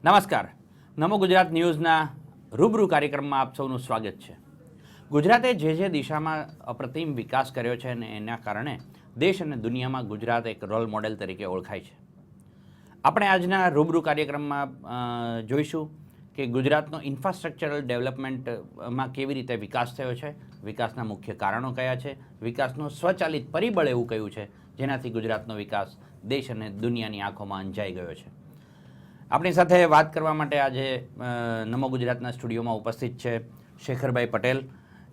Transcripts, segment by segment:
નમસ્કાર. નમો ગુજરાત ન્યૂઝના રૂબરૂ કાર્યક્રમમાં આપ સૌનું સ્વાગત છે. ગુજરાતે જે દિશામાં અપ્રતિમ વિકાસ કર્યો છે અને એના કારણે દેશ અને દુનિયામાં ગુજરાત એક રોલ મોડેલ તરીકે ઓળખાય છે. આપણે આજના રૂબરૂ કાર્યક્રમમાં જોઈશું કે ગુજરાતનો ઇન્ફ્રાસ્ટ્રક્ચરલ ડેવલપમેન્ટમાં કેવી રીતે વિકાસ થયો છે, વિકાસના મુખ્ય કારણો કયા છે, વિકાસનું સ્વચાલિત પરિબળ એવું કયું છે જેનાથી ગુજરાતનો વિકાસ દેશ અને દુનિયાની આંખોમાં અંજાઈ ગયો છે. આપણી સાથે વાત કરવા માટે આજે નમો ગુજરાતના સ્ટુડિયોમાં ઉપસ્થિત છે શેખરભાઈ પટેલ,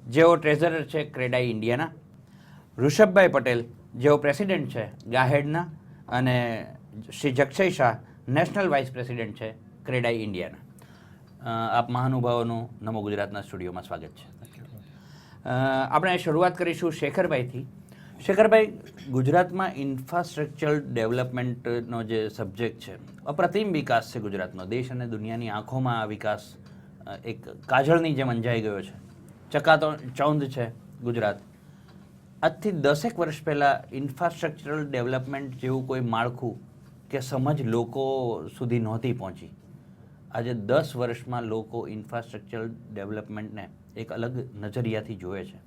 જેઓ ટ્રેઝરર છે ક્રેડાઈ ઇન્ડિયાના, ઋષભભાઈ પટેલ, જેઓ પ્રેસિડેન્ટ છે ગાહેડના, અને Shri Jakshay Shah, national vice president છે ક્રેડાઈ ઇન્ડિયાના. આપ મહાનુભાવોનું નમો ગુજરાતના સ્ટુડિયોમાં સ્વાગત છે. આપણે શરૂઆત કરીશું શેખરભાઈથી. શેખરભાઈ, ગુજરાતમાં ઇન્ફ્રાસ્ટ્રક્ચર ડેવલપમેન્ટનો જે સબ્જેક્ટ છે, અપ્રતિમ વિકાસ છે ગુજરાતનો. દેશ અને દુનિયાની આંખોમાં આ વિકાસ એક કાજળની જેમ અંજાઈ ગયો છે. ચકાચૌંધ છે ગુજરાત. આજથી 10 વર્ષ પહેલાં ઇન્ફ્રાસ્ટ્રક્ચરલ ડેવલપમેન્ટ જેવું કોઈ માળખું કે સમજ લોકો સુધી નહોતી પહોંચી. આજે 10 વર્ષમાં લોકો ઇન્ફ્રાસ્ટ્રક્ચરલ ડેવલપમેન્ટને એક અલગ નજરિયાથી જુએ છે.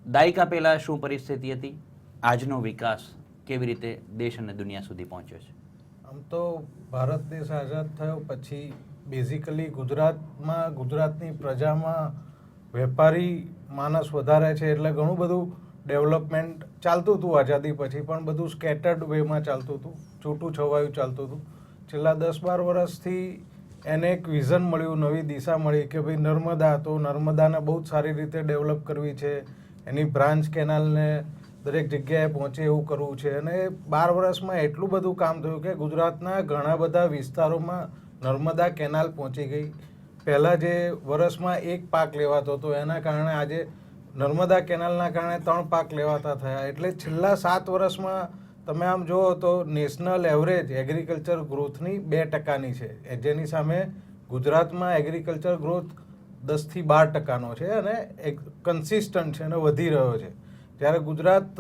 દાયકા પહેલાં શું પરિસ્થિતિ હતી, આજનો વિકાસ કેવી રીતે દેશ અને દુનિયા સુધી પહોંચ્યો છે? આમ તો ભારત દેશ આઝાદ થયો પછી બેઝિકલી ગુજરાતની પ્રજામાં વેપારી માનસ વધારે છે, એટલે ઘણું બધું ડેવલપમેન્ટ ચાલતું હતું આઝાદી પછી, પણ બધું સ્કેટર્ડ વેમાં ચાલતું હતું, છૂટું છવાયું ચાલતું હતું. છેલ્લા 10-12 વર્ષથી એને એક વિઝન મળ્યું, નવી દિશા મળી કે ભાઈ નર્મદા, તો નર્મદાને બહુ જ સારી રીતે ડેવલપ કરવી છે, એની બ્રાન્ચ કેનાલને દરેક જગ્યાએ પહોંચે એવું કરવું છે. અને 12 વર્ષમાં એટલું બધું કામ થયું કે ગુજરાતના ઘણા બધા વિસ્તારોમાં નર્મદા કેનાલ પહોંચી ગઈ. પહેલાં જે વર્ષમાં 1 પાક લેવાતો હતો, એના કારણે આજે નર્મદા કેનાલના કારણે 3 પાક લેવાતા થયા. એટલે છેલ્લા 7 વર્ષમાં તમે આમ જુઓ તો નેશનલ એવરેજ એગ્રીકલ્ચર ગ્રોથની 2%ની છે, જેની સામે ગુજરાતમાં એગ્રીકલ્ચર ગ્રોથ 10થી 12%નો છે અને એક કન્સિસ્ટન્ટ છે અને વધી રહ્યો છે. જ્યારે ગુજરાત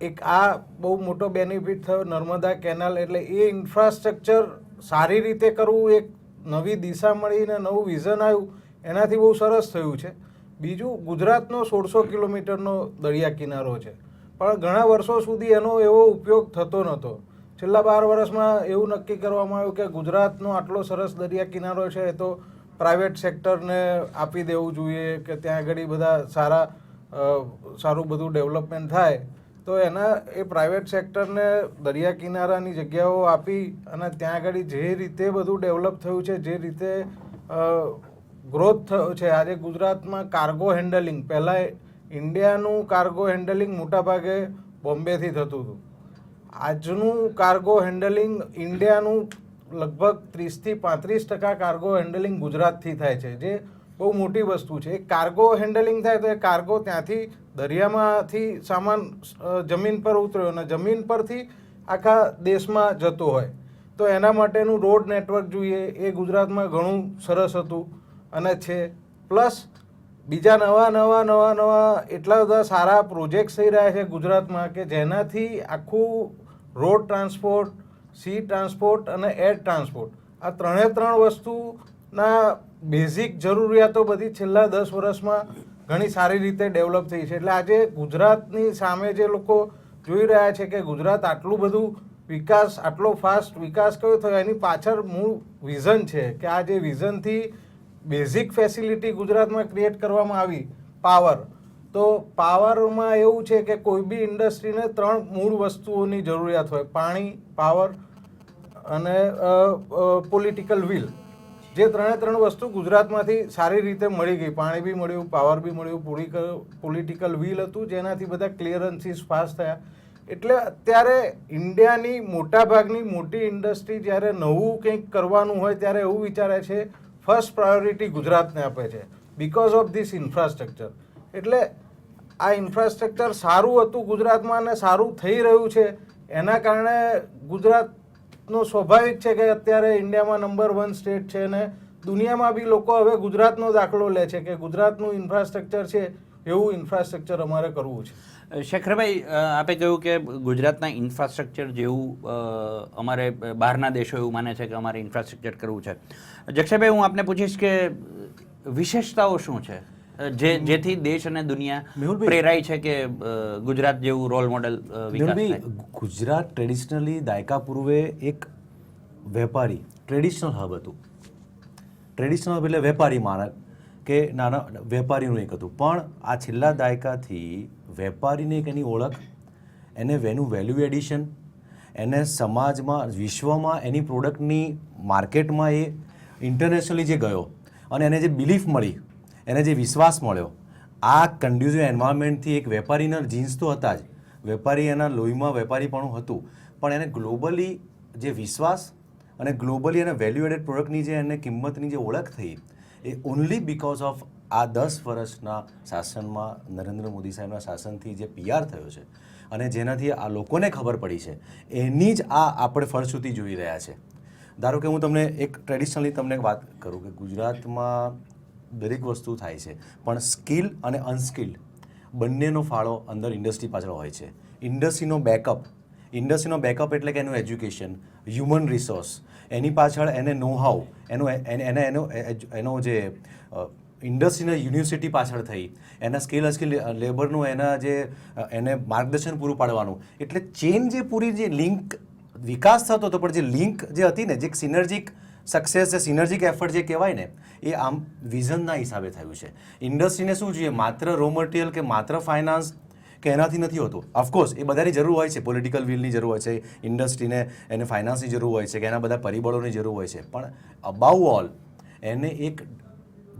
એક આ બહુ મોટો બેનિફિટ થયો નર્મદા કેનાલ, એટલે એ ઇન્ફ્રાસ્ટ્રક્ચર સારી રીતે કરવું, એક નવી દિશા મળીને નવું વિઝન આવ્યું, એનાથી બહુ સરસ થયું છે. બીજું, ગુજરાતનો 1600 કિલોમીટરનો દરિયા કિનારો છે, પણ ઘણા વર્ષો સુધી એનો એવો ઉપયોગ થતો નહોતો. છેલ્લા 12 વર્ષમાં એવું નક્કી કરવામાં આવ્યું કે ગુજરાતનો આટલો સરસ દરિયા કિનારો છે, તો પ્રાઇવેટ સેક્ટરને આપી દેવું જોઈએ કે ત્યાં આગળ બધા સારું બધું ડેવલપમેન્ટ થાય. તો એ પ્રાઇવેટ સેક્ટરને દરિયા કિનારાની જગ્યાઓ આપી અને ત્યાં આગળ જે રીતે બધું ડેવલપ થયું છે, જે રીતે ગ્રોથ થયો છે. આજે ગુજરાતમાં કાર્ગો હેન્ડલિંગ, પહેલાં ઇન્ડિયાનું કાર્ગો હેન્ડલિંગ મોટાભાગે બોમ્બેથી થતું હતું. આજનું કાર્ગો હેન્ડલિંગ ઇન્ડિયાનું લગભગ 30થી 35% કાર્ગો હેન્ડલિંગ ગુજરાતથી થાય છે, જે બહુ મોટી વસ્તુ છે. કાર્ગો હેન્ડલિંગ થાય તો એ કાર્ગો ત્યાંથી દરિયામાંથી સામાન જમીન પર ઉતર્યો અને જમીન પરથી આખા દેશમાં જતો હોય, તો એના માટેનું રોડ નેટવર્ક જોઈએ. એ ગુજરાતમાં ઘણું સરસ હતું અને છે. પ્લસ બીજા નવા એટલા બધા સારા પ્રોજેક્ટ્સ થઈ રહ્યા છે ગુજરાતમાં કે જેનાથી આખું રોડ ટ્રાન્સપોર્ટ, સી ટ્રાન્સપોર્ટ અને એર ટ્રાન્સપોર્ટ, આ 3 વસ્તુના બેઝિક જરૂરિયાતો બધી છેલ્લા 10 વર્ષમાં ઘણી સારી રીતે ડેવલપ થઈ છે. એટલે આજે ગુજરાતની સામે જે લોકો જોઈ રહ્યા છે કે ગુજરાત આટલું બધું વિકાસ, આટલો ફાસ્ટ વિકાસ કયો થયો, એની પાછળ મૂળ વિઝન છે કે આ જે વિઝનથી બેઝિક ફેસિલિટી ગુજરાતમાં ક્રિએટ કરવામાં આવી. પાવર, તો પાવરમાં એવું છે કે કોઈ બી ઇન્ડસ્ટ્રીને 3 મૂળ વસ્તુઓની જરૂરિયાત હોય: પાણી, પાવર અને પોલિટિકલ વિલ. જે 3 વસ્તુ ગુજરાતમાંથી સારી રીતે મળી ગઈ. પાણી બી મળ્યું, પાવર બી મળ્યું, પોલિટિકલ વિલ હતું, જેનાથી બધા ક્લિયરન્સીસ પાસ થયા. એટલે અત્યારે ઇન્ડિયાની મોટાભાગની મોટી ઇન્ડસ્ટ્રી જ્યારે નવું કંઈક કરવાનું હોય ત્યારે એવું વિચારે છે, ફર્સ્ટ પ્રાયોરિટી ગુજરાતને આપે છે બિકોઝ ઓફ ધીસ ઇન્ફ્રાસ્ટ્રક્ચર. એટલે આ ઇન્ફ્રાસ્ટ્રક્ચર સારું હતું ગુજરાતમાં અને સારું થઈ રહ્યું છે, એના કારણે ગુજરાતનો સ્વાભાવિક છે કે અત્યારે ઇન્ડિયામાં નંબર 1 સ્ટેટ છે અને દુનિયામાં બી લોકો હવે ગુજરાતનો દાખલો લે છે કે ગુજરાતનું ઇન્ફ્રાસ્ટ્રક્ચર છે એવું ઇન્ફ્રાસ્ટ્રક્ચર અમારે કરવું છે. શેખરભાઈ, આપે કહ્યું કે ગુજરાતના ઇન્ફ્રાસ્ટ્રક્ચર જેવું અમારે બહારના દેશો એવું માને છે કે અમારે ઇન્ફ્રાસ્ટ્રક્ચર કરવું છે. જક્ષયભાઈ, હું આપને પૂછીશ કે વિશેષતાઓ શું છે જેથી દેશ અને દુનિયા પ્રેરાય છે કે ગુજરાત જેવું રોલ મોડેલ વિકાસ થાય? ગુજરાત ટ્રેડિશનલી દાયકા પૂર્વે એક વેપારી ટ્રેડિશનલ હબ હતું. ટ્રેડિશનલ હબ એટલે વેપારી માણસ કે નાના વેપારીનું એક હતું, પણ આ છેલ્લા દાયકાથી વેપારીને એક એની ઓળખ, એને એનું વેલ્યુ એડિશન, એને સમાજમાં વિશ્વમાં એની પ્રોડક્ટની માર્કેટમાં એ ઇન્ટરનેશનલી જે ગયો અને એને જે બિલીફ મળી, એને જે વિશ્વાસ મળ્યો, આ કન્ડ્યુઝિવ એન્વાયરમેન્ટથી એક વેપારીના જીન્સ તો હતા જ, વેપારી એના લોહીમાં વેપારીપણું હતું, પણ એને ગ્લોબલી જે વિશ્વાસ અને ગ્લોબલી એને વેલ્યુ એડેડ પ્રોડક્ટની જે એને કિંમતની જે ઓળખ થઈ એ ઓનલી બિકોઝ ઓફ આ 10 વર્ષના શાસનમાં નરેન્દ્ર મોદી સાહેબના શાસનથી જે PR થયો છે અને જેનાથી આ લોકોને ખબર પડી છે, એની જ આ આપણે ફળશ્રુતિ જોઈ રહ્યા છે. ધારો કે હું તમને એક ટ્રેડિશનલી તમને એક વાત કરું કે ગુજરાતમાં દરેક વસ્તુ થાય છે, પણ સ્કિલ અને અનસ્કિલ્ડ બંનેનો ફાળો અંદર ઇન્ડસ્ટ્રી પાછળ હોય છે. ઇન્ડસ્ટ્રીનો બેકઅપ એટલે કે એનું એજ્યુકેશન, હ્યુમન રિસોર્સ, એની પાછળ એને નો હાઉ, એનો જે ઇન્ડસ્ટ્રીના યુનિવર્સિટી પાછળ થઈ, એના સ્કિલ લેબરનું એને માર્ગદર્શન પૂરું પાડવાનું, એટલે ચેન જે પૂરી જે લિંક વિકાસ થતો હતો, પણ જે લિંક જે હતી ને, જે સિનર્જિક સક્સેસ, જે સિનર્જિક એફર્ટ જે કહેવાય ને, એ આમ વિઝનના હિસાબે થયું છે. ઇન્ડસ્ટ્રીને શું જોઈએ? માત્ર રો મટીરિયલ કે માત્ર ફાઇનાન્સ કે એનાથી નથી હોતું. ઓફકોર્સ એ બધાની જરૂર હોય છે, પોલિટિકલ વિલની જરૂર હોય છે, ઇન્ડસ્ટ્રીને એને ફાઇનાન્સની જરૂર હોય છે, કે એના બધા પરિબળોની જરૂર હોય છે, પણ અબાઉ ઓલ એને એક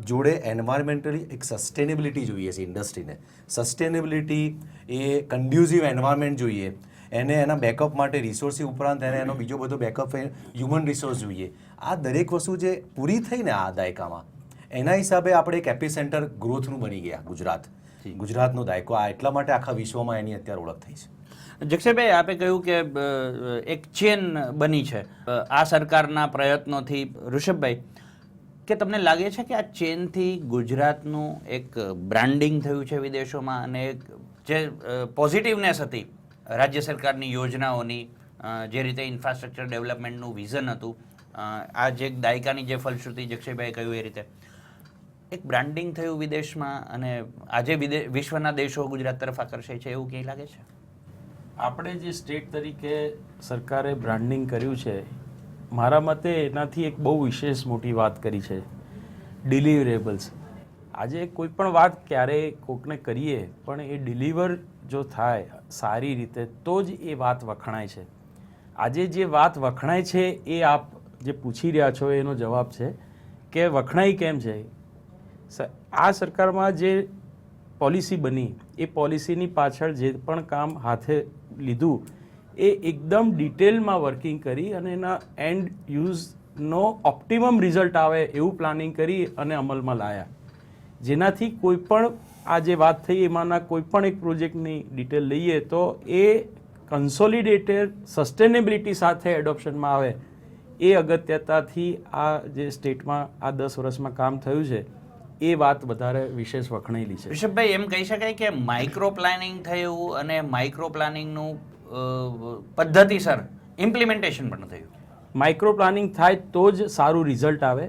જોડે એન્વાયરમેન્ટલી એક સસ્ટેનેબિલિટી જોઈએ છે. ઇન્ડસ્ટ્રીને સસ્ટેનેબિલિટી, એ કન્ડ્યુઝિવ એન્વાયરમેન્ટ જોઈએ, એને એના બેકઅપ માટે રિસોર્સની ઉપરાંત એને એનો બીજો બધો બેકઅપ હ્યુમન રિસોર્સ જોઈએ. આ દરેક વસ્તુ જે પૂરી થઈ ને આ દાયકામાં, એના હિસાબે આપણે એક એપી સેન્ટર ગ્રોથનું બની ગયા ગુજરાતનો દાયકો. આ એટલા માટે આખા વિશ્વમાં એની અત્યારે ઓળખ થઈ છે. જક્ષયભાઈ, આપે કહ્યું કે એક ચેન બની છે આ સરકારના પ્રયત્નોથી. ઋષભભાઈ, કે તમને લાગે છે કે આ ચેનથી ગુજરાતનું એક બ્રાન્ડિંગ થયું છે વિદેશોમાં, અને એક જે પોઝિટિવનેસ હતી રાજ્ય સરકારની યોજનાઓની, જે રીતે ઇન્ફ્રાસ્ટ્રક્ચર ડેવલપમેન્ટનું વિઝન હતું, આ જે દાયકાની જે ફલશ્રુતિ જક્ષયભાઈએ કહ્યું એ રીતે એક બ્રાન્ડિંગ થયું વિદેશમાં, અને આજે વિશ્વના દેશો ગુજરાત તરફ આકર્ષાય છે, એવું ક્યાંય લાગે છે? આપણે જે સ્ટેટ તરીકે સરકારે બ્રાન્ડિંગ કર્યું છે, મારા મતે એનાથી એક બહુ વિશેષ મોટી વાત કરી છે, ડિલિવરેબલ્સ. આજે કોઈ પણ વાત ક્યારેય કોકને કરીએ, પણ એ ડિલિવર જો થાય સારી રીતે તો જ એ વાત વખણાય છે. આજે જે વાત વખણાય છે એ આપ જે પૂછી રહ્યા છો એનો જવાબ છે કે વખણાઈ કેમ છે. આ સરકારમાં જે પોલિસી બની, એ પોલિસીની પાછળ જે પણ કામ હાથે લીધું, એ એકદમ ડિટેલમાં વર્કિંગ કરી અને એના એન્ડ યુઝનો ઓપ્ટિમમ રિઝલ્ટ આવે એવું પ્લાનિંગ કરી અને અમલમાં લાયા, જેનાથી કોઈ પણ આ જે વાત થઈ એમાંના કોઈ પણ એક પ્રોજેક્ટની ડિટેલ લઈએ તો એ કન્સોલિડેટેડ સસ્ટેનેબિલિટી સાથે એડોપ્શનમાં આવે, એ અગત્યતાથી આ જે સ્ટેટમાં આ 10 વર્ષમાં કામ થયું છે એ વાત વધારે વિશેષ વખણાયેલી છે. ઋષભભાઈ, એમ કહી શકાય કે માઇક્રો પ્લાનિંગ થયું અને માઇક્રો પ્લાનિંગનું પદ્ધતિસર ઇમ્પ્લિમેન્ટેશન પણ થયું. માઇક્રો પ્લાનિંગ થાય તો જ સારું રિઝલ્ટ આવે.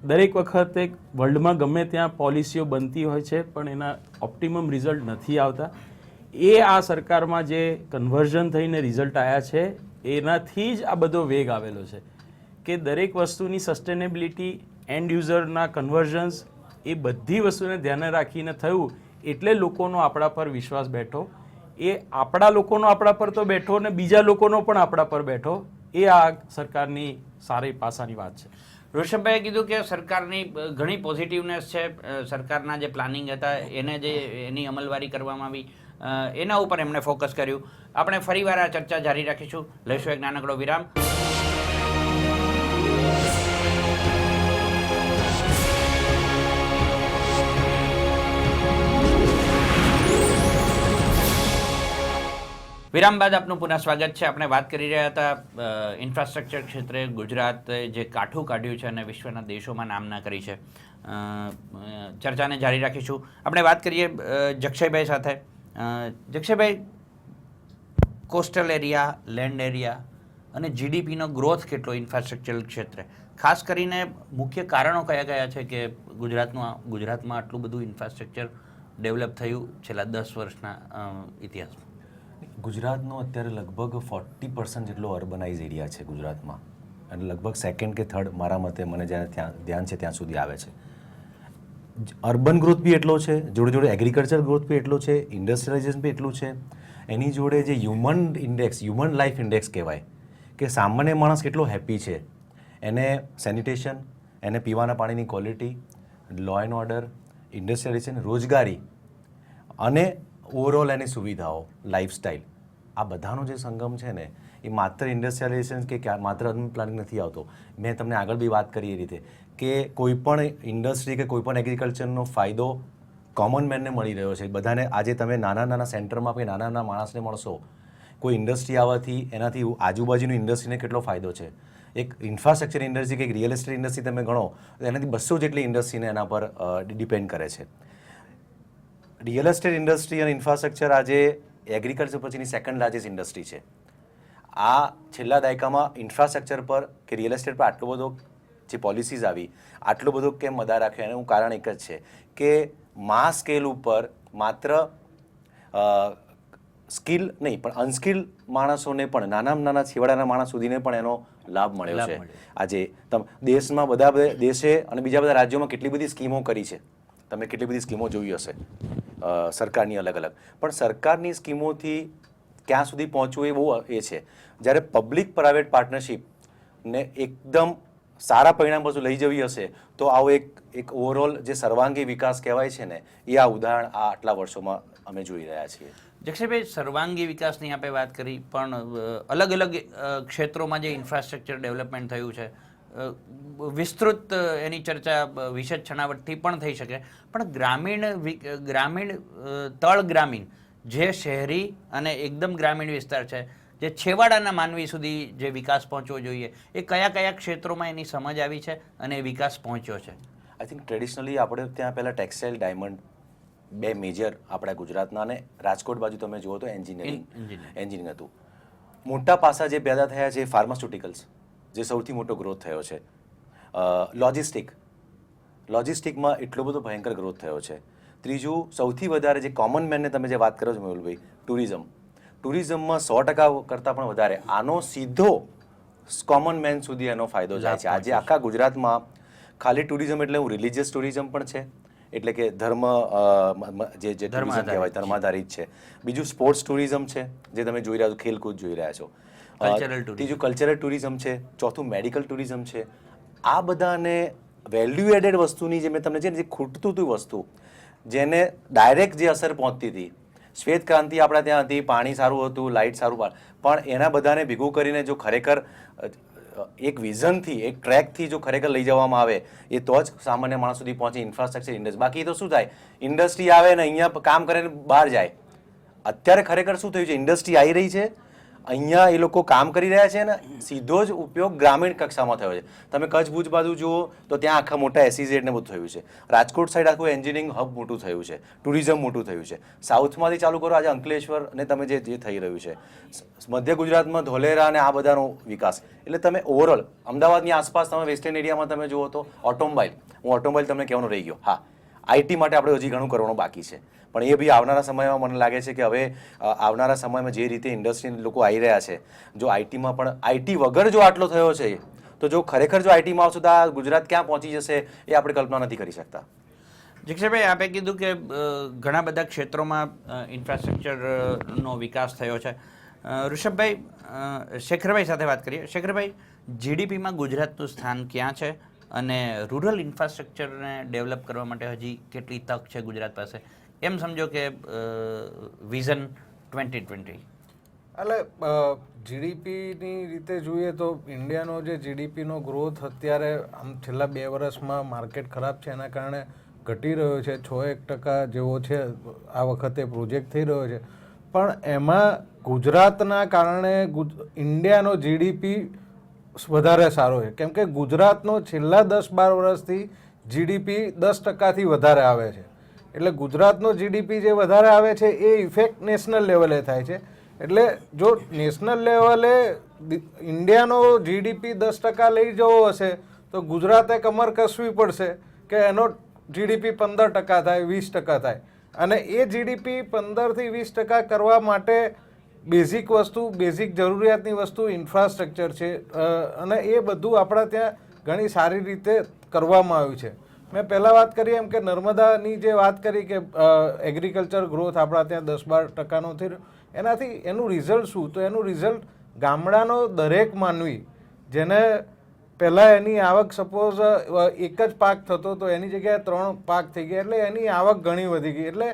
દરેક વખતે વર્લ્ડમાં ગમે ત્યાં પોલિસીઓ બનતી હોય છે, પણ એના ઓપ્ટિમમ રિઝલ્ટ નથી આવતા. એ આ સરકારમાં જે કન્વર્ઝન થઈને રિઝલ્ટ આવ્યા છે એનાથી જ આ બધો વેગ આવેલો છે કે દરેક વસ્તુની સસ્ટેનેબિલિટી, એન્ડ યુઝરના કન્વર્ઝન્સ, એ બધી વસ્તુને ધ્યાને રાખીને થયું, એટલે લોકોનો આપણા પર વિશ્વાસ બેઠો. એ આપણા લોકોનો આપણા પર તો બેઠો ને બીજા લોકોનો પણ આપણા પર બેઠો. એ આ સરકારની સારી પાસાની વાત છે. ઋષભભાઈએ કીધું કે સરકારની ઘણી પોઝિટિવનેસ છે, સરકારના જે પ્લાનિંગ હતા એને જે એની અમલવારી કરવામાં આવી એના ઉપર એમણે ફોકસ કર્યું. આપણે ફરીવાર આ ચર્ચા જારી રાખીશું, લઈશું એક નાનકડો વિરામ. વિરામ બાદ આપનું પુનઃ સ્વાગત છે. આપણે વાત કરી રહ્યા હતા ઇન્ફ્રાસ્ટ્રક્ચર ક્ષેત્રે ગુજરાતે જે કાઠું કાઢ્યું છે અને વિશ્વના દેશોમાં નામના કરી છે. ચર્ચાને જારી રાખીશું. આપણે વાત કરીએ જક્ષયભાઈ સાથે. જક્ષયભાઈ, કોસ્ટલ એરિયા, લેન્ડ એરિયા અને જીડીપીનો ગ્રોથ કેટલો ઇન્ફ્રાસ્ટ્રક્ચર ક્ષેત્રે, ખાસ કરીને મુખ્ય કારણો કયા કયા છે કે ગુજરાતમાં આટલું બધું ઇન્ફ્રાસ્ટ્રક્ચર ડેવલપ થયું છેલ્લા 10 વર્ષના ઇતિહાસમાં? ગુજરાતનો અત્યારે લગભગ 40% જેટલો અર્બનાઇઝ એરિયા છે ગુજરાતમાં, અને લગભગ સેકન્ડ કે થર્ડ મારા મતે મને જ્યારે ત્યાં ધ્યાન છે ત્યાં સુધી આવે છે. અર્બન ગ્રોથ બી એટલો છે, જોડે જોડે એગ્રીકલ્ચર ગ્રોથ બી એટલો છે, ઇન્ડસ્ટ્રીયલાઇઝેશન બી એટલું છે. એની જોડે જે હ્યુમન લાઈફ ઇન્ડેક્સ કહેવાય કે સામાન્ય માણસ કેટલો હેપી છે, એને સેનિટેશન, એને પીવાના પાણીની ક્વોલિટી, લો એન્ડ ઓર્ડર, ઇન્ડસ્ટ્રીયલાઇઝેશન, રોજગારી અને ઓવરઓલ એની સુવિધાઓ, લાઈફસ્ટાઈલ, આ બધાનો જે સંગમ છે ને એ માત્ર ઇન્ડસ્ટ્રીયલાઇઝેશન કે માત્ર અર્બન પ્લાનિંગ નથી આવતો. મેં તમને આગળ બી વાત કરી એ રીતે કે કોઈ પણ ઇન્ડસ્ટ્રી કે કોઈ પણ એગ્રીકલ્ચરનો ફાયદો કોમન મેનને મળી રહ્યો છે. બધાને આજે તમે નાના નાના સેન્ટરમાં કે નાના નાના માણસને મળશો, કોઈ ઇન્ડસ્ટ્રી આવવાથી એનાથી આજુબાજુની ઇન્ડસ્ટ્રીને કેટલો ફાયદો છે. એક ઇન્ફ્રાસ્ટ્રક્ચર ઇન્ડસ્ટ્રી કે એક રિયલ એસ્ટેટ ઇન્ડસ્ટ્રી તમે ગણો તો એનાથી 200 જેટલી ઇન્ડસ્ટ્રીને એના પર ડિપેન્ડ કરે છે. રિયલ એસ્ટેટ ઇન્ડસ્ટ્રી અને ઇન્ફ્રાસ્ટ્રક્ચર આજે એગ્રીકલ્ચર પછીની સેકન્ડ લાર્જેસ્ટ ઇન્ડસ્ટ્રી છે. આ છેલ્લા દાયકામાં ઇન્ફ્રાસ્ટ્રક્ચર પર કે રિયલ એસ્ટેટ પર આટલો બધો જે પોલિસીઝ આવી, આટલો બધો કેમ વધાર રાખ્યો, એનું કારણ એક જ છે કે માસ સ્કેલ ઉપર માત્ર સ્કિલ નહીં પણ અનસ્કિલ માણસોને પણ, નાના છેવાડાના માણસ સુધીને પણ એનો લાભ મળ્યો છે. આજે દેશમાં દેશે અને બીજા બધા રાજ્યોમાં કેટલી બધી સ્કીમો કરી છે, તમે કેટલી બધી સ્કીમો જોઈ હશે સરકારની અલગ અલગ, પણ સરકારની સ્કીમોથી ક્યાં સુધી પહોંચવું એ બહુ એ છે. જ્યારે પબ્લિક પ્રાઇવેટ પાર્ટનરશિપને એકદમ સારા પરિણામ પાછું લઈ જવી હશે તો આવો એક ઓવરઓલ જે સર્વાંગી વિકાસ કહેવાય છે ને, એ આ ઉદાહરણ આ આટલા વર્ષોમાં અમે જોઈ રહ્યા છીએ. જક્ષયભાઈ, સર્વાંગી વિકાસની આપણે વાત કરી, પણ અલગ અલગ ક્ષેત્રોમાં જે ઇન્ફ્રાસ્ટ્રક્ચર ડેવલપમેન્ટ થયું છે, વિસ્તૃત એની ચર્ચા વિશેષ છણાવટથી પણ થઈ શકે, પણ ગ્રામીણ ગ્રામીણ જે શહેરી અને એકદમ ગ્રામીણ વિસ્તાર છે, જે છેવાડાના માનવી સુધી જે વિકાસ પહોંચવો જોઈએ, એ કયા કયા ક્ષેત્રોમાં એની સમજ આવી છે અને એ વિકાસ પહોંચ્યો છે? આઈ થિંક ટ્રેડિશનલી આપણે ત્યાં પહેલાં ટેક્સટાઇલ, ડાયમંડ, બે મેજર આપણા ગુજરાતના, અને રાજકોટ બાજુ તમે જુઓ તો એન્જિનિયરિંગ હતું. મોટા પાસા જે પેદા થયા છે ફાર્માસ્યુટિકલ્સ, જે સૌથી મોટો ગ્રોથ થયો છે. લોજિસ્ટિકમાં એટલો બધો ભયંકર ગ્રોથ થયો છે. ત્રીજું, સૌથી વધારે જે કોમન મેનને તમે જે વાત કરો છો મેહુલભાઈ, ટુરિઝમમાં 100% કરતાં પણ વધારે આનો સીધો કોમન મેન સુધી એનો ફાયદો જાય છે. આજે આખા ગુજરાતમાં ખાલી ટુરિઝમ એટલે રિલિજિયસ ટુરિઝમ પણ છે, એટલે કે જે ટુરિઝમ કહેવાય ધર્માધારિત છે. બીજું સ્પોર્ટ્સ ટુરિઝમ છે, જે તમે જોઈ રહ્યા છો, ખેલકૂદ જોઈ રહ્યા છો. ત્રીજું કલ્ચરલ ટુરિઝમ છે. ચોથું મેડિકલ ટુરિઝમ છે. આ બધાને વેલ્યુ એડેડ વસ્તુની જે મેં તમને જે ખૂટતું હતું વસ્તુ, જેને ડાયરેક્ટ જે અસર પહોંચતી હતી, શ્વેત ક્રાંતિ આપણા ત્યાં હતી, પાણી સારું હતું, લાઇટ સારું, પણ એના બધાને ભેગું કરીને જો ખરેખર એક વિઝનથી, એક ટ્રેકથી જો ખરેખર લઈ જવામાં આવે, એ તો જ સામાન્ય માણસ સુધી પહોંચે ઇન્ફ્રાસ્ટ્રક્ચર ઇન્ડસ્ટ્રી. બાકી તો શું થાય, ઇન્ડસ્ટ્રી આવે ને અહીંયા કામ કરે ને બહાર જાય. અત્યારે ખરેખર શું થયું છે, ઇન્ડસ્ટ્રી આવી રહી છે, અહીંયા એ લોકો કામ કરી રહ્યા છે ને સીધો જ ઉપયોગ ગ્રામીણ કક્ષામાં થયો છે. તમે કચ્છ ભુજ બાજુ જુઓ તો ત્યાં આખા મોટા SEZ ને બધું થયું છે. રાજકોટ સાઈડ આખું એન્જિનિયરિંગ હબ મોટું થયું છે, ટુરિઝમ મોટું થયું છે. સાઉથમાંથી ચાલુ કરો આજે અંકલેશ્વર ને તમે જે થઈ રહ્યું છે, મધ્ય ગુજરાતમાં ધોલેરા અને આ બધાનો વિકાસ. એટલે તમે ઓવરઓલ અમદાવાદની આસપાસ તમે વેસ્ટર્ન એરિયામાં તમે જુઓ તો ઓટોમોબાઈલ, હું ઓટોમોબાઈલ તમને કહેવાનું રહી ગયો. હા, IT માટે આપણે હજી ઘણું કરવાનું બાકી છે, પણ એ બી આવનારા સમયમાં મને લાગે છે કે હવે આવનારા સમયમાં જે રીતે ઇન્ડસ્ટ્રી લોકો આવી રહ્યા છે, જો આઈટીમાં પણ IT વગર જો આટલો થયો છે, તો જો ખરેખર જો આઈટીમાં આવશે તો આ ગુજરાત ક્યાં પહોંચી જશે એ આપણે કલ્પના નથી કરી શકતા. જક્ષયભાઈ, આપે કીધું કે ઘણા બધા ક્ષેત્રોમાં ઇન્ફ્રાસ્ટ્રક્ચરનો વિકાસ થયો છે. ઋષભભાઈ, શેખરભાઈ સાથે વાત કરીએ. શેખરભાઈ, જીડીપીમાં ગુજરાતનું સ્થાન ક્યાં છે અને રૂરલ ઇન્ફ્રાસ્ટ્રક્ચરને ડેવલપ કરવા માટે હજી કેટલી તક છે ગુજરાત પાસે, એમ સમજો કે વિઝન 2020? એટલે જીડીપીની રીતે જોઈએ તો ઇન્ડિયાનો જે જીડીપીનો ગ્રોથ અત્યારે આમ છેલ્લા 2 વર્ષમાં માર્કેટ ખરાબ છે એના કારણે ઘટી રહ્યો છે. 6% જેવો છે આ વખતે પ્રોજેક્ટ થઈ રહ્યો છે. પણ એમાં ગુજરાતના કારણે ઇન્ડિયાનો જીડીપી વધારે સારો છે, કેમ કે ગુજરાતનો છેલ્લા 10-12 વર્ષથી જીડીપી 10%થી વધારે આવે છે. એટલે ગુજરાતનો જીડીપી જે વધારે આવે છે એ ઇફેક્ટ નેશનલ લેવલે થાય છે. એટલે જો નેશનલ લેવલે ઇન્ડિયાનો જીડીપી 10% લઈ જવો હશે તો ગુજરાતે કમર કસવી પડશે કે એનો જીડીપી 15% થાય, 20% થાય. અને એ જીડીપી 15% થી 20% કરવા માટે બેઝિક જરૂરિયાતની વસ્તુ ઇન્ફ્રાસ્ટ્રક્ચર છે, અને એ બધું આપણા ત્યાં ઘણી સારી રીતે કરવામાં આવ્યું છે. મેં પહેલાં વાત કરી એમ કે નર્મદાની જે વાત કરી કે એગ્રીકલ્ચર ગ્રોથ આપણા ત્યાં 10-12%નો થયો, એનાથી એનું રિઝલ્ટ શું? તો એનું રિઝલ્ટ ગામડાનો દરેક માનવી જેને પહેલાં એની આવક સપોઝ એક જ પાક થતો તો એની જગ્યાએ 3 પાક થઈ ગયા, એટલે એની આવક ઘણી વધી ગઈ. એટલે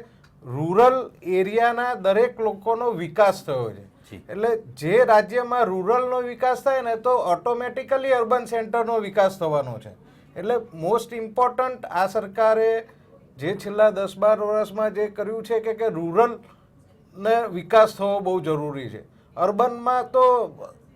રૂરલ એરિયાના દરેક લોકોનો વિકાસ થયો છે. એટલે જે રાજ્યમાં રૂરલનો વિકાસ થાય ને તો ઓટોમેટિકલી અર્બન સેન્ટરનો વિકાસ થવાનો છે. એટલે મોસ્ટ ઇમ્પોર્ટન્ટ આ સરકારે જે છેલ્લા 10-12 વર્ષમાં જે કર્યું છે કે રૂરલને વિકાસ થવો બહુ જરૂરી છે. અર્બનમાં તો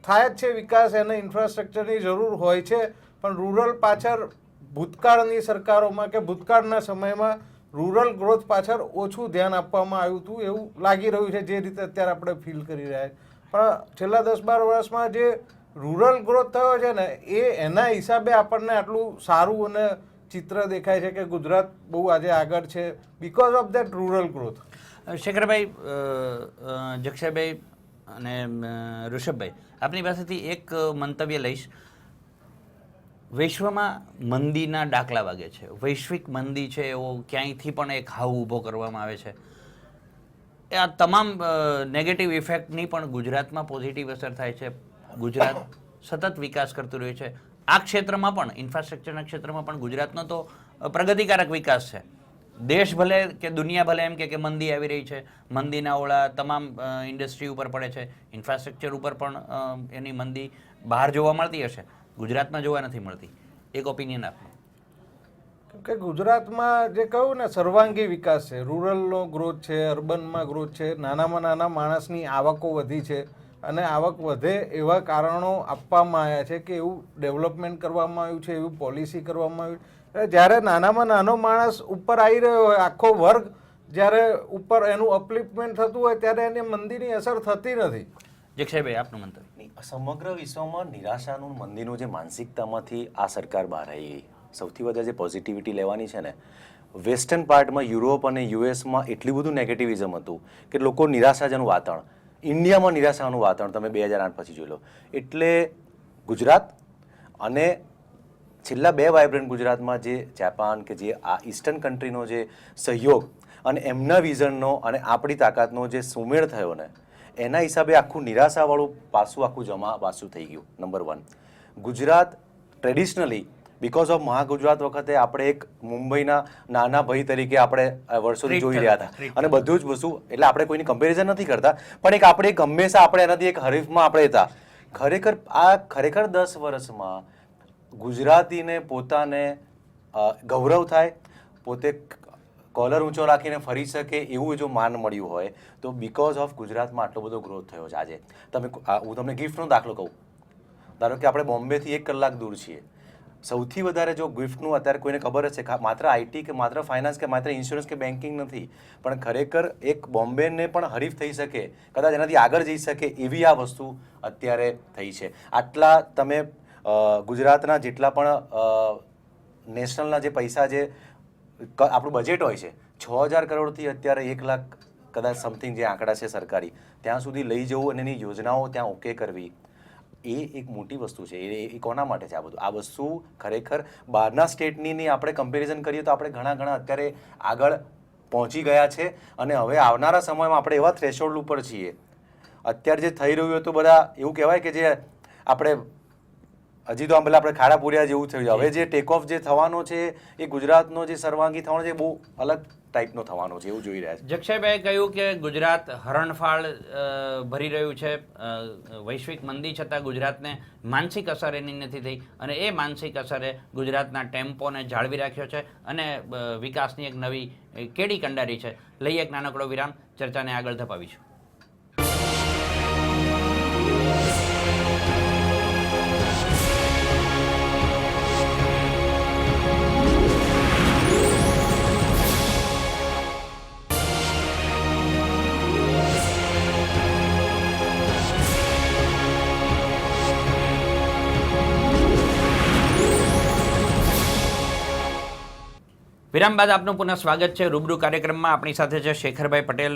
થાય જ છે વિકાસ, એને ઇન્ફ્રાસ્ટ્રક્ચરની જરૂર હોય છે, પણ રૂરલ પાછળ ભૂતકાળની સરકારોમાં કે ભૂતકાળના સમયમાં રૂરલ ગ્રોથ પાછળ ઓછું ધ્યાન આપવામાં આવ્યું હતું એવું લાગી રહ્યું છે, જે રીતે અત્યારે આપણે ફીલ કરી રહ્યા છીએ. પણ છેલ્લા 10-12 વર્ષમાં જે રૂરલ ગ્રોથ થયો છે ને એના હિસાબે આપણને આટલું સારું અને ચિત્ર દેખાય છે કે ગુજરાત બહુ આજે આગળ છે because of that rural growth. શેખરભાઈ, જક્ષયભાઈ અને ઋષભભાઈ, આપની પાસેથી એક મંતવ્ય લઈશ. વિશ્વમાં મંદીના ડાકલા વાગે છે, વૈશ્વિક મંદી છે એવો ક્યાંયથી પણ એક હાવ ઊભો કરવામાં આવે છે. આ તમામ નેગેટિવ ઇફેક્ટની પણ ગુજરાતમાં પોઝિટિવ અસર થાય છે. ગુજરાત સતત વિકાસ કરતું રહ્યું છે. આ ક્ષેત્રમાં પણ, ઇન્ફ્રાસ્ટ્રક્ચરના ક્ષેત્રમાં પણ ગુજરાતનો તો પ્રગતિકારક વિકાસ છે. દેશ ભલે કે દુનિયા ભલે એમ કે મંદી આવી રહી છે, મંદીના ઓળા તમામ ઇન્ડસ્ટ્રી ઉપર પડે છે, ઇન્ફ્રાસ્ટ્રક્ચર ઉપર પણ એની મંદી બહાર જોવા મળતી હશે, ગુજરાતમાં જોવા નથી મળતી. એક ઓપિનિયન આપો. કે ગુજરાતમાં જે કહ્યું ને સર્વાંગી વિકાસ છે, રૂરલનો ગ્રોથ છે, અર્બનમાં ગ્રોથ છે, નાનામાં નાના માણસની આવકો વધી છે, અને આવક વધે એવા કારણો આપવામાં આવ્યા છે કે એવું ડેવલપમેન્ટ કરવામાં આવ્યું છે, એવું પોલિસી કરવામાં આવ્યું. જ્યારે નાનામાં નાનો માણસ ઉપર આવી રહ્યો હોય, આખો વર્ગ જ્યારે ઉપર એનું અપલિફ્ટમેન્ટ થતું હોય ત્યારે એને મંદીની અસર થતી નથી. જક્ષયભાઈ, આપનું મંતવ્ય. સમગ્ર વિશ્વમાં નિરાશાનું મંદીનું જે માનસિકતામાંથી આ સરકાર બહાર આવી ગઈ. સૌથી વધારે જે પોઝિટિવિટી લેવાની છે ને, વેસ્ટર્ન પાર્ટમાં યુરોપ અને યુએસમાં એટલું બધું નેગેટિવિઝમ હતું કે લોકો નિરાશાજનક વાતાવરણ, ઇન્ડિયામાં નિરાશાનું વાતાવરણ તમે 2008 પછી જોઈ લો. એટલે ગુજરાત અને છેલ્લા 2 વાઇબ્રન્ટ ગુજરાતમાં જે જાપાન કે જે આ ઈસ્ટર્ન કન્ટ્રીનો જે સહયોગ અને એમના વિઝનનો અને આપણી તાકાતનો જે સુમેળ થયો ને, એના હિસાબે આખું નિરાશાવાળું આખું પાસું થઈ ગયું. Number 1, Gujarat traditionally because of Mahagujarat વખતે આપણે એક મુંબઈના નાના ભાઈ તરીકે આપણે વર્ષોથી જોઈ રહ્યા હતા, અને બધું જ વસ્તુ, એટલે આપણે કોઈની કમ્પેરિઝન નથી કરતા, પણ એક આપણે હંમેશા આપણે એનાથી એક હરીફમાં આપણે હતા. ખરેખર 10 વર્ષમાં ગુજરાતીને પોતાને ગૌરવ થાય, પોતે કોલર ઊંચો રાખીને ફરી શકે એવું જો માન મળ્યું હોય તો બીકોઝ ઓફ ગુજરાતમાં આટલો બધો ગ્રોથ થયો છે. આજે હું તમને ગિફ્ટનો દાખલો કહું. ધારો કે આપણે બોમ્બેથી 1 કલાક દૂર છીએ. સૌથી વધારે જો ગિફ્ટનું અત્યારે કોઈને ખબર જ છે, માત્ર આઈટી કે માત્ર ફાઇનાન્સ કે માત્ર ઇન્સ્યોરન્સ કે બેન્કિંગ નથી, પણ ખરેખર એક બોમ્બેને પણ હરીફ થઈ શકે, કદાચ એનાથી આગળ જઈ શકે એવી આ વસ્તુ અત્યારે થઈ છે. આટલા તમે ગુજરાતના જેટલા પણ નેશનલના જે પૈસા જે આપણું બજેટ હોય છે 6000 કરોડથી અત્યારે 1 લાખ કદાચ સમથિંગ જે આંકડા છે સરકારી, ત્યાં સુધી લઈ જવું અને એની યોજનાઓ ત્યાં ઓકે કરવી, એ એક મોટી વસ્તુ છે. એ કોના માટે છે આ બધું? આ વસ્તુ ખરેખર બહારના સ્ટેટની આપણે કમ્પેરિઝન કરીએ તો આપણે ઘણા અત્યારે આગળ પહોંચી ગયા છે, અને હવે આવનારા સમયમાં આપણે એવા થ્રેશોલ્ડ ઉપર છીએ. અત્યારે જે થઈ રહ્યું હતું બધા એવું કહેવાય કે જે આપણે હજી તો આમ પેલા આપણે ખાડા પૂર્યા જેવું થયું. હવે જે ટેક ઓફ જે થવાનો છે એ ગુજરાતનો જે સર્વાંગી થવાનો છે બહુ અલગ ટાઈપનો થવાનો છે એવું જોઈ રહ્યા છે. જક્ષયભાઈ કહ્યું કે ગુજરાત હરણફાળ ભરી રહ્યું છે. વૈશ્વિક મંદી છતાં ગુજરાતને માનસિક અસર એની નથી થઈ, અને એ માનસિક અસરે ગુજરાતના ટેમ્પોને જાળવી રાખ્યો છે અને વિકાસની એક નવી કેડી કંડારી છે. લઈએ એક નાનકડો વિરામ, ચર્ચાને આગળ ધપાવીશું. વિરામ બાદ આપનું પુનઃ સ્વાગત છે રૂબરૂ કાર્યક્રમમાં. આપણી સાથે છે શેખરભાઈ પટેલ,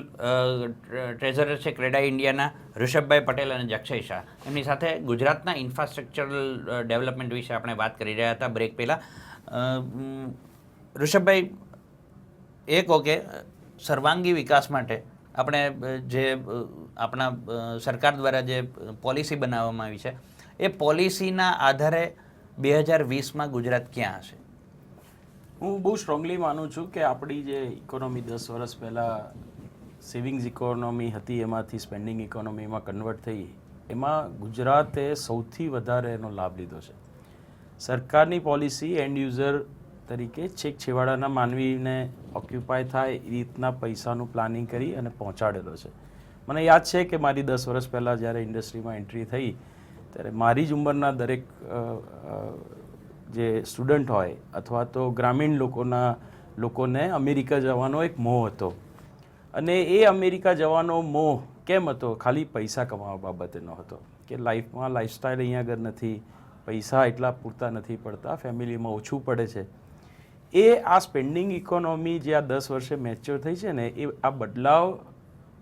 ટ્રેઝરર છે ક્રેડાઈ ઇન્ડિયાના, ઋષભભાઈ પટેલ અને જક્ષય શાહ. એમની સાથે ગુજરાતના ઇન્ફ્રાસ્ટ્રક્ચરલ ડેવલપમેન્ટ વિશે આપણે વાત કરી રહ્યા હતા બ્રેક પહેલાં. ઋષભભાઈ, એ કહો કે સર્વાંગી વિકાસ માટે આપણે જે આપણા સરકાર દ્વારા જે પોલિસી બનાવવામાં આવી છે એ પોલિસીના આધારે 2020માં ગુજરાત ક્યાં હશે? હું બહુ સ્ટ્રોંગલી માનું છું કે આપણી જે ઇકોનોમી 10 વર્ષ પહેલાં સેવિંગ્સ ઇકોનોમી હતી એમાંથી સ્પેન્ડિંગ ઇકોનોમીમાં કન્વર્ટ થઈ, એમાં ગુજરાતે સૌથી વધારે એનો લાભ લીધો છે. સરકારની પોલિસી એન્ડ યુઝર તરીકે છેક છેવાડાના માનવીને ઓક્યુપાય થાય એ રીતના પૈસાનું પ્લાનિંગ કરી અને પહોંચાડેલો છે. મને યાદ છે કે મારી 10 વર્ષ પહેલાં જ્યારે ઇન્ડસ્ટ્રીમાં એન્ટ્રી થઈ ત્યારે મારી જ ઉંમરના દરેક જે સ્ટુડન્ટ હોય અથવા તો ગ્રામીણ લોકોને અમેરિકા જવાનો એક મોહ હતો. અને એ અમેરિકા જવાનો મોહ કેમ હતો? ખાલી પૈસા કમાવા બાબતે ન હતો કે લાઈફમાં લાઈફસ્ટાઈલ અહીંયા આગળ નથી, પૈસા એટલા પૂરતા નથી પડતા, ફેમિલીમાં ઓછું પડે છે. એ આ સ્પેન્ડિંગ ઇકોનોમી જે આ 10 વર્ષે મેચ્યોર થઈ છે ને, એ આ બદલાવ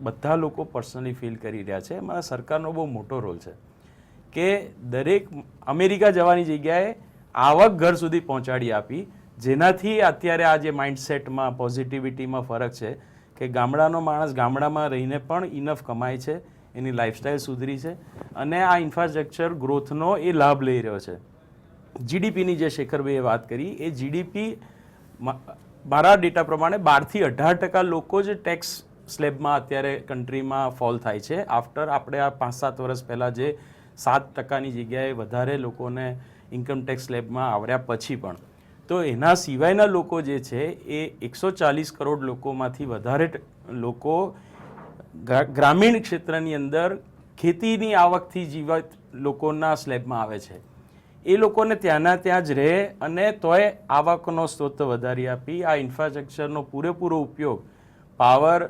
બધા લોકો પર્સનલી ફીલ કરી રહ્યા છે. એમાં સરકારનો બહુ મોટો રોલ છે કે દરેક અમેરિકા જવાની જગ્યાએ આવક ઘર સુધી પહોંચાડી આપી, જેનાથી અત્યારે આ જે માઇન્ડસેટમાં પોઝિટિવિટીમાં ફરક છે કે ગામડાનો માણસ ગામડામાં રહીને પણ ઇનફ કમાય છે, એની લાઈફસ્ટાઈલ સુધરી છે અને આ ઇન્ફ્રાસ્ટ્રક્ચર ગ્રોથનો એ લાભ લઈ રહ્યો છે. જીડીપીની જે શેખરભાઈએ વાત કરી, એ જીડીપી મારા ડેટા પ્રમાણે 12 થી 18% લોકો જ ટેક્સ સ્લેબમાં અત્યારે કન્ટ્રીમાં ફોલ થાય છે. આફ્ટર આપણે આ 5-7 વર્ષ પહેલાં જે 7%ની જગ્યાએ વધારે લોકોને ઇન્કમ ટેક્સ સ્લેબમાં આવ્યા પછી પણ. તો એના સિવાયના લોકો જે છે એ 140 કરોડ લોકોમાંથી વધારે લોકો ગ્રામીણ ક્ષેત્રની અંદર ખેતીની આવકથી જીવત લોકોના સ્લેબમાં આવે છે. એ લોકોને ત્યાંના ત્યાં જ રહે અને તોય આવકનો સ્ત્રોત વધારી આપી આ ઇન્ફ્રાસ્ટ્રક્ચરનો પૂરેપૂરો ઉપયોગ, પાવર,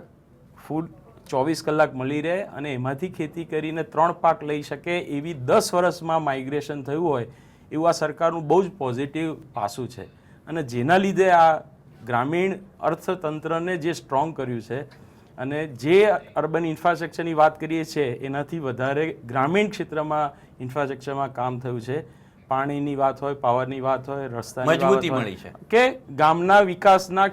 ફૂડ 24 કલાક મળી રહે અને એમાંથી ખેતી કરીને 3 પાક લઈ શકે એવી 10 વર્ષમાં માઇગ્રેશન થયું હોય એવું આ સરકારનું બહુ જ પોઝિટિવ પાસું છે. અને જેના લીધે આ ગ્રામીણ અર્થતંત્રને જે સ્ટ્રોંગ કર્યું છે અને જે અર્બન ઇન્ફ્રાસ્ટ્રક્ચરની વાત કરીએ છીએ એનાથી વધારે ગ્રામીણ ક્ષેત્રમાં ઇન્ફ્રાસ્ટ્રક્ચરમાં કામ થયું છે. પાણીની વાત હોય, પાવરની વાત હોય, રસ્તાની મજબૂતી વાત મળી છે હોય કે ગામના વિકાસના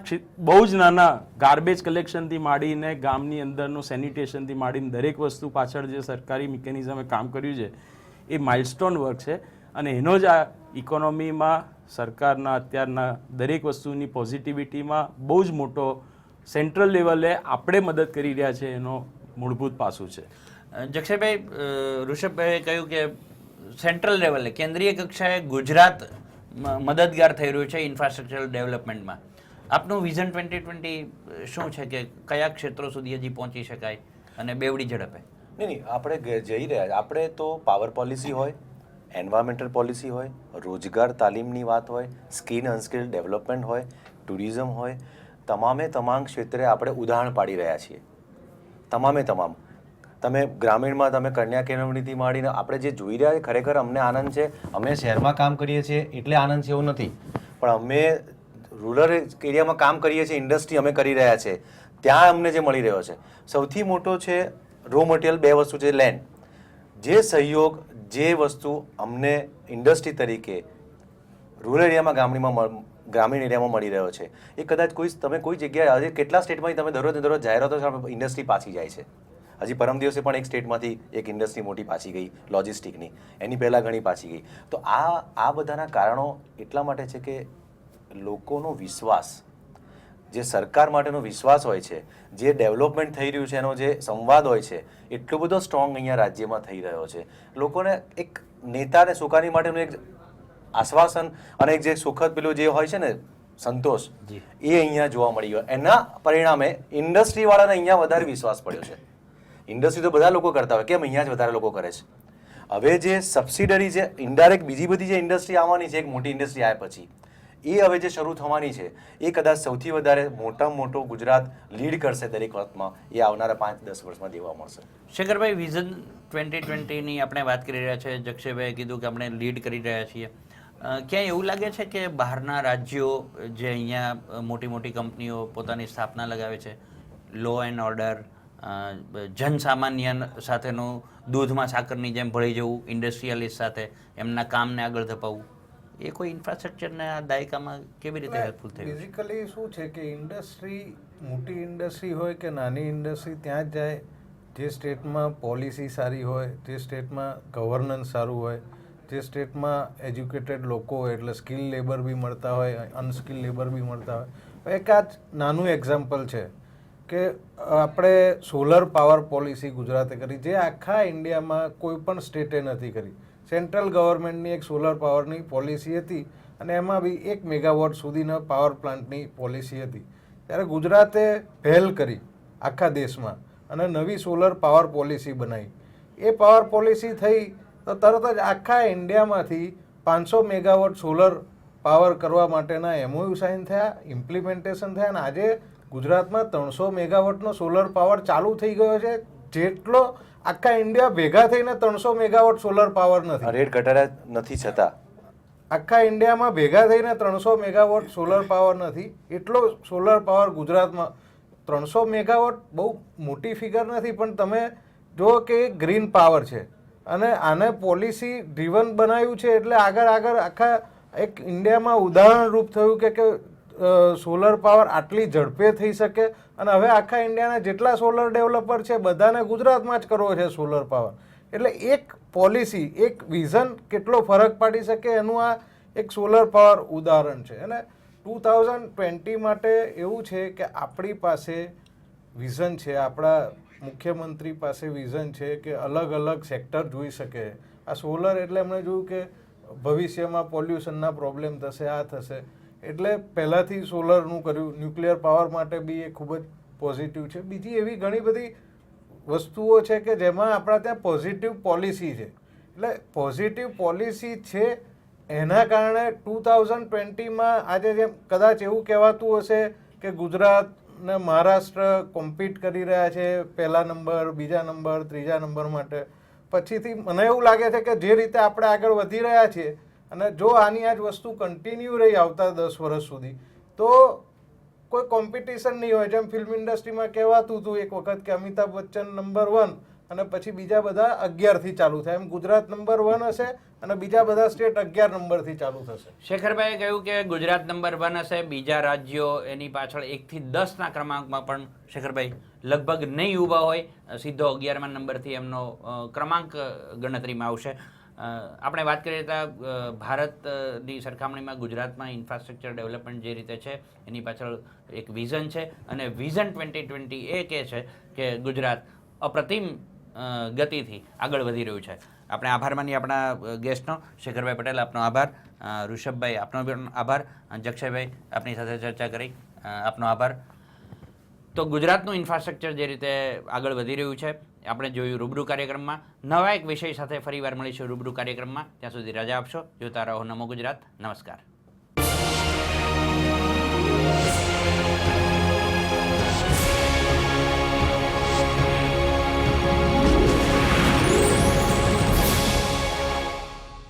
બહુ જ નાના ગાર્બેજ કલેક્શનથી માંડીને ગામની અંદરનું સેનિટેશનથી માંડીને દરેક વસ્તુ પાછળ જે સરકારી મિકેનિઝમે કામ કર્યું છે એ માઇલસ્ટોન વર્ક છે. અને એનો જ આ ઇકોનોમીમાં સરકારના અત્યારના દરેક વસ્તુની પોઝિટિવિટીમાં બહુ જ મોટો સેન્ટ્રલ લેવલે આપણે મદદ કરી રહ્યા છે એનો મૂળભૂત પાસું છે. જક્ષયભાઈ, ઋષભભાઈએ કહ્યું કે સેન્ટ્રલ લેવલે, કેન્દ્રીય કક્ષાએ ગુજરાત મદદગાર થઈ રહ્યું છે ઇન્ફ્રાસ્ટ્રક્ચરલ ડેવલપમેન્ટમાં. આપનું વિઝન 2020 શું છે કે કયા ક્ષેત્રો સુધી હજી પહોંચી શકાય અને બેવડી ઝડપે? નહીં, આપણે જઈ રહ્યા. આપણે તો પાવર પોલિસી હોય, એન્વાયરમેન્ટલ પોલિસી હોય, રોજગાર તાલીમની વાત હોય, સ્કિલ અનસ્કિલ ડેવલપમેન્ટ હોય, ટુરિઝમ હોય, તમામ ક્ષેત્રે આપણે ઉદાહરણ પાડી રહ્યા છીએ. તમામ તમે ગ્રામીણમાં તમે કન્યા કેળવણીથી માંડીને આપણે જે જોઈ રહ્યા છે, ખરેખર અમને આનંદ છે. અમે શહેરમાં કામ કરીએ છીએ એટલે આનંદ છે એવું નથી, પણ અમે રૂરલ એરિયામાં કામ કરીએ છીએ, ઇન્ડસ્ટ્રી અમે કરી રહ્યા છે, ત્યાં અમને જે મળી રહ્યો છે સૌથી મોટો છે રો મટીરિયલ. 2 વસ્તુ છે, લેન્ડ, જે સહયોગ, જે વસ્તુ અમને ઇન્ડસ્ટ્રી તરીકે રૂરલ એરિયામાં ગ્રામીણ એરિયામાં મળી રહ્યો છે એ કદાચ તમે કોઈ જગ્યાએ આજે કેટલા સ્ટેટમાંથી તમે દરરોજ જાહેરાતો ઇન્ડસ્ટ્રી પાછી જાય છે. હજી પરમ દિવસે પણ એક સ્ટેટમાંથી એક ઇન્ડસ્ટ્રી મોટી પાછી ગઈ લોજિસ્ટિકની, એની પહેલાં ઘણી પાછી ગઈ. તો આ બધાના કારણો એટલા માટે છે કે લોકોનો વિશ્વાસ, જે સરકાર માટેનો વિશ્વાસ હોય છે, જે ડેવલપમેન્ટ થઈ રહ્યું છે એનો જે સંવાદ હોય છે, એટલો બધો સ્ટ્રોંગ અહીંયા રાજ્યમાં થઈ રહ્યો છે. લોકોને એક નેતાને સુકાની માટેનું એક આશ્વાસન અને એક જે સુખદ પેલું જે હોય છે ને સંતોષ, એ અહીંયા જોવા મળી ગયો. એના પરિણામે ઇન્ડસ્ટ્રીવાળાને અહીંયા વધારે વિશ્વાસ પડ્યો છે. ઇન્ડસ્ટ્રી તો બધા લોકો કરતા હોય, કેમ અહીંયા જ વધારે લોકો કરે છે? હવે જે સબસિડરી છે, ઇનડાયરેક્ટ બીજી બધી જે ઇન્ડસ્ટ્રી આવવાની છે એક મોટી ઇન્ડસ્ટ્રી આવ્યા પછી, એ હવે જે શરૂ થવાની છે એ કદાચ સૌથી વધારે મોટામાં મોટો ગુજરાત લીડ કરશે દરેક વખતમાં. એ આવનારા 5-10 વર્ષમાં જોવા મળશે. શેખરભાઈ, વિઝન 2020ની આપણે વાત કરી રહ્યા છીએ. જક્ષયભાઈએ કીધું કે આપણે લીડ કરી રહ્યા છીએ. ક્યાંય એવું લાગે છે કે બહારના રાજ્યો જે અહીંયા મોટી મોટી કંપનીઓ પોતાની સ્થાપના લગાવે છે, લો એન્ડ ઓર્ડર, જનસામાન્ય સાથેનું દૂધમાં સાકરની જેમ ભળી જવું, ઇન્ડસ્ટ્રીયલિસ્ટ સાથે એમના કામને આગળ ધપાવવું, એ કોઈ ઇન્ફ્રાસ્ટ્રક્ચરના આ દાયકામાં કેવી રીતે હેલ્પફુલ થયું? બેઝિકલી શું છે કે ઇન્ડસ્ટ્રી, મોટી ઇન્ડસ્ટ્રી હોય કે નાની ઇન્ડસ્ટ્રી, ત્યાં જ જાય જે સ્ટેટમાં પોલિસી સારી હોય, જે સ્ટેટમાં ગવર્નન્સ સારું હોય, જે સ્ટેટમાં એજ્યુકેટેડ લોકો હોય, એટલે સ્કિલ લેબર બી મળતા હોય, અનસ્કિલ લેબર બી મળતા હોય. એક આ જ નાનું એક્ઝામ્પલ છે કે આપણે સોલર પાવર પોલિસી ગુજરાતે કરી, જે આખા ઇન્ડિયામાં કોઈ પણ સ્ટેટે નથી કરી. સેન્ટ્રલ ગવર્મેન્ટની એક સોલર પાવરની પોલિસી હતી અને એમાં બી 1 મેગાવોટ સુધીના પાવર પ્લાન્ટની પોલિસી હતી. ત્યારે ગુજરાતે પહેલ કરી આખા દેશમાં અને નવી સોલર પાવર પોલિસી બનાવી. એ પાવર પોલિસી થઈ તો તરત જ આખા ઇન્ડિયામાંથી 500 મેગાવોટ સોલર પાવર કરવા માટેના MOU સાઇન થયા, ઇમ્પ્લિમેન્ટેશન થયા અને આજે ગુજરાતમાં 300 મેગાવોટનો સોલર પાવર ચાલુ થઈ ગયો છે, જેટલો આખા ઇન્ડિયા ભેગા થઈને 300 મેગાવોટ સોલર પાવર નથી. રેટ ઘટાડ્યા નથી છતાં આખા ઇન્ડિયામાં ભેગા થઈને 300 મેગાવોટ સોલર પાવર નથી. એટલો સોલર પાવર ગુજરાતમાં. 300 મેગાવોટ બહુ મોટી ફિગર નથી, પણ તમે જુઓ કે ગ્રીન પાવર છે અને આને પોલિસી ડ્રીવન બનાવ્યું છે, એટલે આગળ આખા એક ઇન્ડિયામાં ઉદાહરણરૂપ થયું કે સોલર પાવર આટલી ઝડપે થઈ શકે. અને હવે આખા ઇન્ડિયાના જેટલા સોલર ડેવલપર છે બધાને ગુજરાતમાં જ કરવો છે સોલર પાવર. એટલે એક પોલિસી, એક વિઝન કેટલો ફરક પાડી શકે એનું આ એક સોલર પાવર ઉદાહરણ છે. અને 2020 માટે એવું છે કે આપણી પાસે વિઝન છે, આપણા મુખ્યમંત્રી પાસે વિઝન છે કે અલગ અલગ સેક્ટર જોઈ શકે. આ સોલર એટલે એમણે જોયું કે ભવિષ્યમાં પોલ્યુશનના પ્રોબ્લેમ થશે, આ થશે, એટલે પહેલાંથી સોલરનું કર્યું. ન્યુક્લિયર પાવર માટે બી એ ખૂબ જ પોઝિટિવ છે. બીજી એવી ઘણી બધી વસ્તુઓ છે કે જેમાં આપણા ત્યાં પોઝિટિવ પોલિસી છે. એટલે પોઝિટિવ પોલિસી છે એના કારણે 2020માં આજે જેમ કદાચ એવું કહેવાતું હશે કે ગુજરાત ને મહારાષ્ટ્ર કોમ્પિટ કરી રહ્યા છે પહેલા નંબર, બીજા નંબર, ત્રીજા નંબર માટે. પછીથી મને એવું લાગે છે કે જે રીતે આપણે આગળ વધી રહ્યા છીએ અને જો આની આ જ વસ્તુ કન્ટિન્યુ રહી આવતા 10 વર્ષ સુધી તો કોઈ કોમ્પિટિશન નહીં હોય. જેમ ફિલ્મ ઇન્ડસ્ટ્રીમાં કહેવાતું હતું એક વખત કે અમિતાભ બચ્ચન નંબર 1 અને પછી બીજા બધા 11થી ચાલુ થાય, એમ ગુજરાત નંબર 1 હશે અને બીજા બધા સ્ટેટ 11 નંબરથી ચાલુ થશે. શેખરભાઈએ કહ્યું કે ગુજરાત નંબર 1 હશે, બીજા રાજ્યો એની પાછળ 1 થી 10ના ક્રમાંકમાં પણ શેખરભાઈ લગભગ નહીં ઊભા હોય, સીધો 11મા નંબરથી એમનો ક્રમાંક ગણતરીમાં આવશે. આપણે વાત કરીએ તો ભારતની સરખામણીમાં ગુજરાતમાં ઇન્ફ્રાસ્ટ્રક્ચર ડેવલપમેન્ટ જે રીતે છે એની પાછળ એક વિઝન છે અને વિઝન 2020 એ કહે છે કે ગુજરાત અપ્રતિમ ગતિથી આગળ વધી રહ્યું છે. આપણે આભાર માનીએ આપણા ગેસ્ટનો. શેખરભાઈ પટેલ આપનો આભાર, ઋષભભાઈ આપનો પણ આભાર, જક્ષયભાઈ આપની સાથે ચર્ચા કરી આપનો આભાર. તો ગુજરાતનું ઇન્ફ્રાસ્ટ્રક્ચર જે રીતે આગળ વધી રહ્યું છે આપણે જોયું રૂબરૂ કાર્યક્રમમાં. નવા એક વિષય સાથે ફરીવાર મળીશું રૂબરૂ કાર્યક્રમમાં. ત્યાં સુધી રજા આપશો. જોતા રહો નમો ગુજરાત. નમસ્કાર.